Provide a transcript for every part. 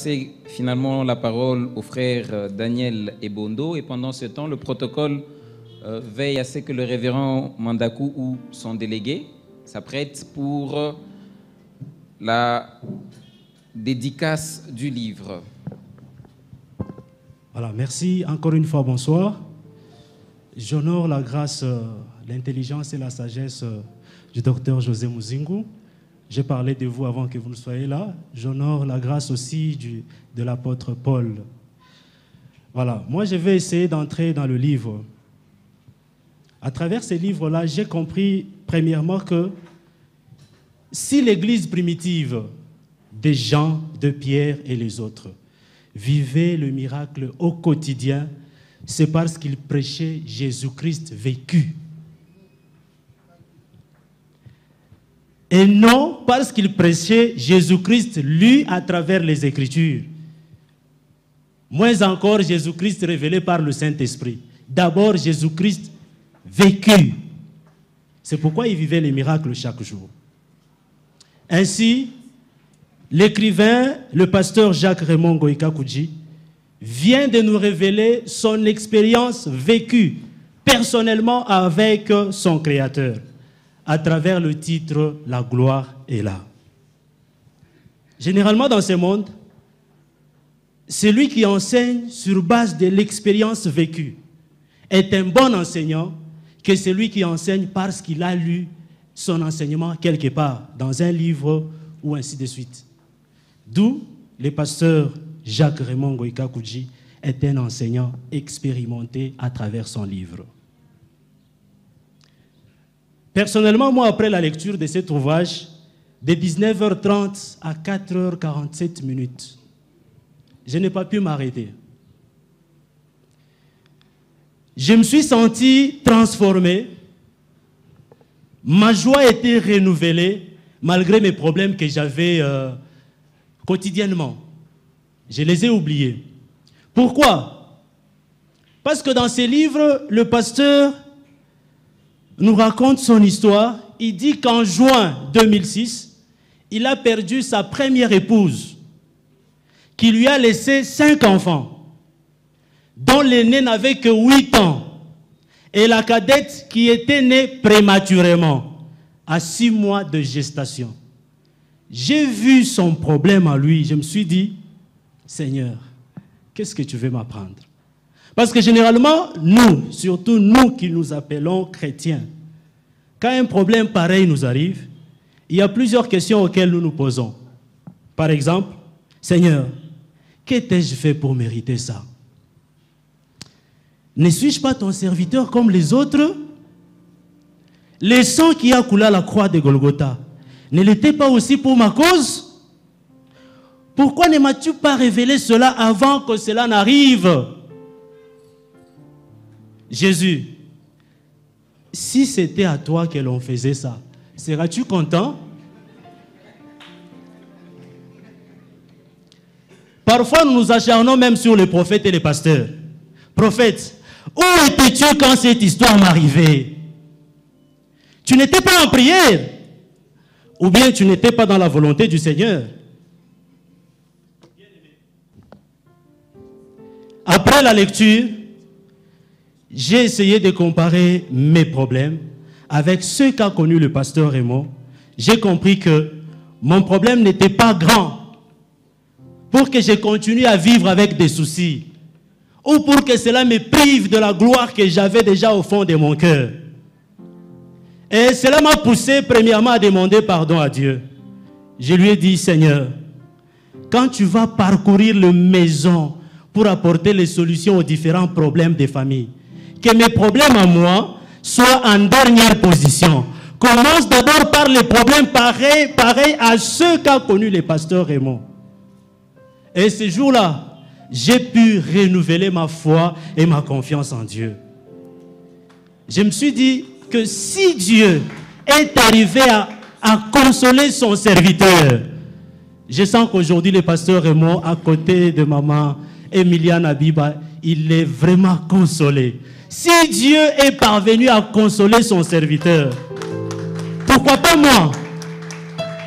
C'est finalement la parole aux frères Daniel et Bondo, et pendant ce temps, le protocole veille à ce que le révérend Mandakou ou son délégué s'apprête pour la dédicace du livre. Voilà, merci encore une fois, bonsoir. J'honore la grâce, l'intelligence et la sagesse du docteur José Muzingu. J'ai parlé de vous avant que vous ne soyez là. J'honore la grâce aussi de l'apôtre Paul. Voilà, moi je vais essayer d'entrer dans le livre. À travers ces livres-là, j'ai compris premièrement que si l'Église primitive des Jean, de Pierre et les autres vivaient le miracle au quotidien, c'est parce qu'ils prêchaient Jésus-Christ vécu. Et non parce qu'ils prêchaient Jésus-Christ lu à travers les Écritures. Moins encore Jésus-Christ révélé par le Saint-Esprit. D'abord Jésus-Christ vécu. C'est pourquoi ils vivaient les miracles chaque jour. Ainsi, l'écrivain, le pasteur Jacques-Raymond Goïka-Koudji, vient de nous révéler son expérience vécue personnellement avec son Créateur, à travers le titre « La gloire est là ». Généralement dans ce monde, celui qui enseigne sur base de l'expérience vécue est un bon enseignant que celui qui enseigne parce qu'il a lu son enseignement quelque part, dans un livre ou ainsi de suite. D'où le pasteur Jacques-Raymond Goïka-Koudji est un enseignant expérimenté à travers son livre. Personnellement, moi, après la lecture de cet ouvrage, de 19h30 à 4h47 minutes, je n'ai pas pu m'arrêter. Je me suis senti transformé. Ma joie a été renouvelée malgré mes problèmes que j'avais quotidiennement. Je les ai oubliés. Pourquoi? Parce que dans ces livres, le pasteur nous raconte son histoire. Il dit qu'en juin 2006, il a perdu sa première épouse, qui lui a laissé 5 enfants, dont l'aîné n'avait que 8 ans, et la cadette qui était née prématurément, à 6 mois de gestation. J'ai vu son problème en lui. Je me suis dit, Seigneur, qu'est-ce que tu veux m'apprendre? Parce que généralement, nous, surtout nous qui nous appelons chrétiens, quand un problème pareil nous arrive, il y a plusieurs questions auxquelles nous nous posons. Par exemple, Seigneur, qu'ai-je fait pour mériter ça? Ne suis-je pas ton serviteur comme les autres? Le sang qui a coulé à la croix de Golgotha, ne l'était pas aussi pour ma cause? Pourquoi ne m'as-tu pas révélé cela avant que cela n'arrive? Jésus, si c'était à toi que l'on faisait ça, seras-tu content? Parfois, nous nous acharnons même sur les prophètes et les pasteurs. Prophète, où étais-tu quand cette histoire m'arrivait? Tu n'étais pas en prière? Ou bien tu n'étais pas dans la volonté du Seigneur? Après la lecture, j'ai essayé de comparer mes problèmes avec ceux qu'a connu le pasteur Raymond. J'ai compris que mon problème n'était pas grand pour que je continue à vivre avec des soucis ou pour que cela me prive de la gloire que j'avais déjà au fond de mon cœur. Et cela m'a poussé premièrement à demander pardon à Dieu. Je lui ai dit, Seigneur, quand tu vas parcourir les maisons pour apporter les solutions aux différents problèmes des familles, que mes problèmes à moi soient en dernière position. Commence d'abord par les problèmes pareils à ceux qu'a connus les pasteurs Raymond. Et ce jour-là, j'ai pu renouveler ma foi et ma confiance en Dieu. Je me suis dit que si Dieu est arrivé à consoler son serviteur, je sens qu'aujourd'hui le pasteur Raymond, à côté de maman Emiliane Abiba, il est vraiment consolé. Si Dieu est parvenu à consoler son serviteur, pourquoi pas moi?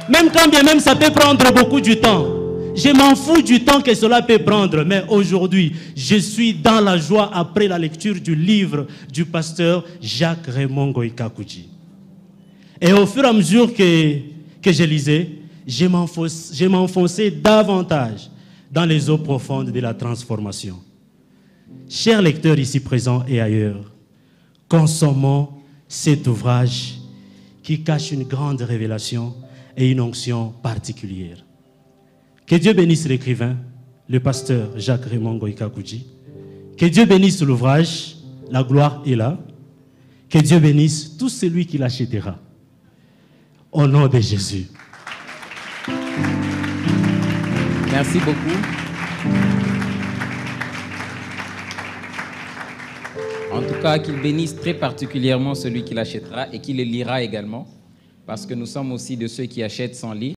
Même quand bien même ça peut prendre beaucoup de temps, Je m'en fous du temps que cela peut prendre, mais aujourd'hui, je suis dans la joie après la lecture du livre du pasteur Jacques-Raymond Goïka-Koudji. Et au fur et à mesure que je lisais, je m'enfonçais davantage dans les eaux profondes de la transformation. Chers lecteurs ici présents et ailleurs, consommons cet ouvrage qui cache une grande révélation et une onction particulière. Que Dieu bénisse l'écrivain, le pasteur Jacques-Raymond Goïka-Koudji. Que Dieu bénisse l'ouvrage, la gloire est là. Que Dieu bénisse tout celui qui l'achètera. Au nom de Jésus. Merci beaucoup. En tout cas, qu'il bénisse très particulièrement celui qui l'achètera et qui le lira également, parce que nous sommes aussi de ceux qui achètent sans lire.